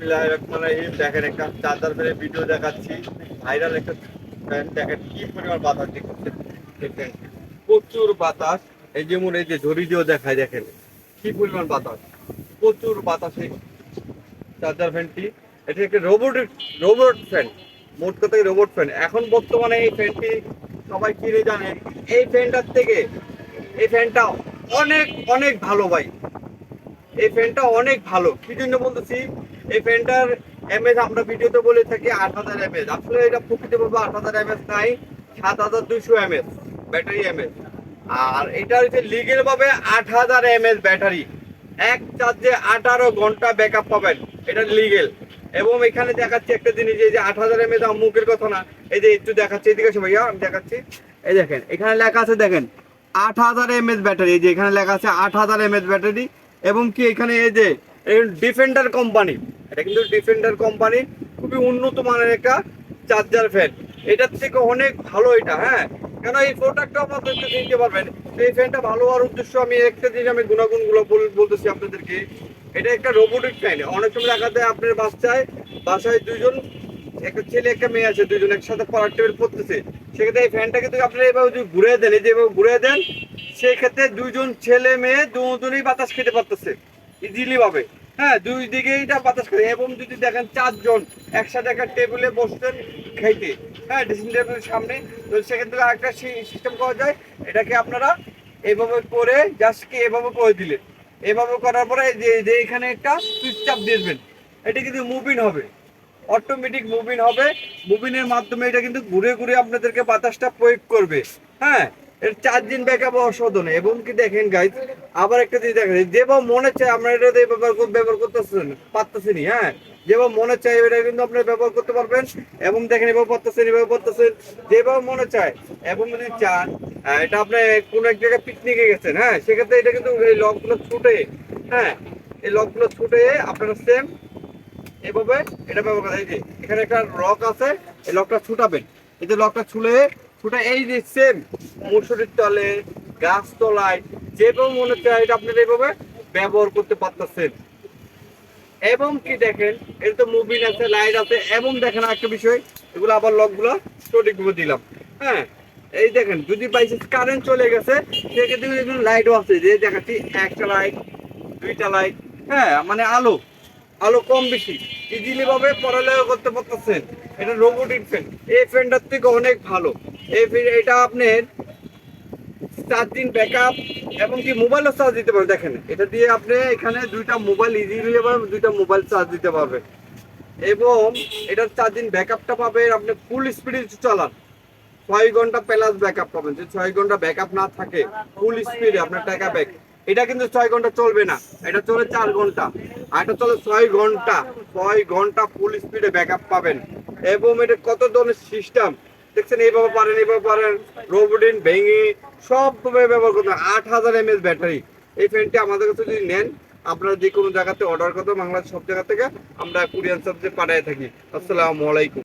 বিসমিল্লাহির রহমানির রহিম। দেখেন একটা চার্জার ফ্যানের ভিডিও দেখাচ্ছি। ভাইরাল একটা ফ্যান, দেখেন কি পরিমাণ বাতাস দিচ্ছে। দেখেন প্রচুর বাতাস। এই যেমন এই যে ঝড়ি দিয়েও দেখায়, দেখেন কি পরিমাণ বাতাস, প্রচুর বাতাস এই চার্জার ফ্যানটি। এটা একটা রোবট ফ্যান, মোট কথা রোবট ফ্যান। এখন বর্তমানে এই ফ্যানটি সবাই কিনে জানেন। এই ফ্যানটার থেকে এই ফ্যানটা অনেক অনেক ভালো ভাই। এই ফ্যানটা অনেক ভালো, কি জন্য বলতেছি, এই ফ্যানটার এমএস আমরা ভিডিওতে বলে থাকি 8,000 এমএস। আসলে এটা প্রকৃতভাবে 8,000 এমএস নাই, 7,200 এমএস ব্যাটারি এমএস। আর এটা হচ্ছে লিগেল ভাবে 8,000 এমএস ব্যাটারি। এক চার্জে 18 ঘন্টা ব্যাকআপ পাবেন, এটা লিগেল। এবং এখানে দেখাচ্ছি একটা জিনিস, এই যে 8,000 এমএস মুখের কথা না, এই যে একটু দেখাচ্ছি, এদিকে এসো ভাইয়া, আমি দেখাচ্ছি। এই দেখেন এখানে লেখা আছে, দেখেন 8,000 এমএস ব্যাটারি। এই যে এখানে লেখা আছে 8,000 এমএস ব্যাটারি। এবং কি এখানে এই যে ডিফেন্ডার কোম্পানি, এটা কিন্তু ডিফেন্ডার কোম্পানি, খুবই উন্নত মানের একটা চার্জার ফ্যান। এটার থেকে অনেক ভালো এটা, হ্যাঁ। কেন এই প্রোডাক্টটা আপনাদের নিতে পারবেন। এই ফ্যানটা ভালো হওয়ার উদ্দেশ্য আমি একটা জিনিস, আমি গুণাগুণগুলো বলতেছি আপনাদেরকে। এটা একটা রোবোটিক ফ্যান। অনেক সময় দেখা যায় আপনার বাসায় দুজন, একটা ছেলে একটা মেয়ে আছে, দুজন একসাথে পড়ার টেবিল পড়তেছে। সেক্ষেত্রে এই ফ্যানটাকে যদি আপনারা এভাবে যদি ঘুরে দেন, এই যে এভাবে ঘুরে দেন, সেই ক্ষেত্রে দুইজন ছেলে মেয়ে দুজনেই বাতাস খেতে পারতেছে ইজিলি ভাবে। হ্যাঁ, দুই দিকেই এটা বাতাস খেতে। এবং যদি দেখেন 4 জন একসাথে একটা টেবিলে বসছেন খাইতে, হ্যাঁ, ড্রেসিং টেবিলের সামনে, তো সেক্ষেত্রে আরেকটা সিস্টেম করা যায়। এটাকে আপনারা এইভাবে করে জাস্ট কি এভাবে করে দিলেন, এভাবে করার পরে যে এখানে একটা সুইচ চাপ দিয়ে দেবেন, এটা কিন্তু মুভিং হবে, অটোমেটিক মুভিং হবে। মুভিংয়ের মাধ্যমে এটা কিন্তু ঘুরে ঘুরে আপনাদেরকে বাতাসটা প্রয়োগ করবে। হ্যাঁ, এর 4 দিন ব্যাকআপ অসাধারণ। এবং কি দেখেন গাইজ, আবার একটা জিনিস দেখেন, যেভাবে মনে চায় আমরা এটা ব্যবহার করতেছেন পারতেছেন। হ্যাঁ, যেভাবে মনে চায় এটা কিন্তু আপনারা ব্যবহার করতে পারবেন। এবং দেখেন এভাবে পারতেছেন যেভাবে মনে চায়। এবং যদি চান এটা আপনি কোনো এক জায়গায় পিকনিকে গেছেন, হ্যাঁ, সেক্ষেত্রে এটা কিন্তু এই লকগুলো ছুটে, হ্যাঁ, এই লকগুলো ছুটে আপনারা সেম এভাবে এটা ব্যবহার করা। এই যে এখানে একটা লক আছে, এই লকটা ছুটাবেন, এই যে লকটা ছুটে এই যে সেম মুসুরির তলে, গাছ তলায়, যেভাবে মনে চায় এটা আপনারা এইভাবে ব্যবহার করতে পারতেছেন। এবং কি দেখেন এর তো মুভিং আছে, লাইট আছে। এবং দেখেন একটা বিষয়, এগুলো আবার লকগুলো সঠিকভাবে দিলাম। হ্যাঁ, এই দেখেন যদি বাইচান্স কারেন্ট চলে গেছে, সেক্ষেত্রে লাইটও আছে, যে দেখাচ্ছি একটা লাইট, দুইটা লাইট, হ্যাঁ, মানে আলো আলো কম বেশি ইজিলি ভাবে পড়ালেখা করতে পারতেছেন। এটা রোবোটিক ফ্যান, এই ফ্যানটার থেকে অনেক ভালো। এটা আপনার 4 দিন ব্যাকআপ। এবং কি মোবাইলও চার্জ দিতে পারবেন। দেখেন এটা দিয়ে আপনি এখানে দুইটা মোবাইল ইজিলি দুইটা মোবাইল চার্জ দিতে পারবেন। এবং এটার 4 দিন ব্যাকআপটা পাবেন আপনি ফুল স্পিডে চালান, 6 ঘন্টা প্লাস ব্যাকআপ পাবেন। যদি 6 ঘন্টা ব্যাকআপ না থাকে ফুল স্পিডে আপনার টাকা ব্যাক, এটা কিন্তু 6 ঘন্টা চলবে না, এটা চলে 4 ঘন্টা। আর এটা চলে 6 ঘন্টা। 6 ঘন্টা ফুল স্পিডে ব্যাকআপ পাবেন। এবং এটা কত ধরনের সিস্টেম দেখছেন, এইভাবে পারেন রোবোটিন ভেঙে সবভাবে ব্যবহার করতে। 8,000 এমএস ব্যাটারি। এই ফ্যানটি আমাদের কাছে যদি নেন, আপনারা যে কোনো জায়গাতে অর্ডার করতে, বাংলাদেশ সব জায়গা থেকে আমরা কুরিয়ার সার্ভিসে পাঠিয়ে থাকি। আসসালামু আলাইকুম।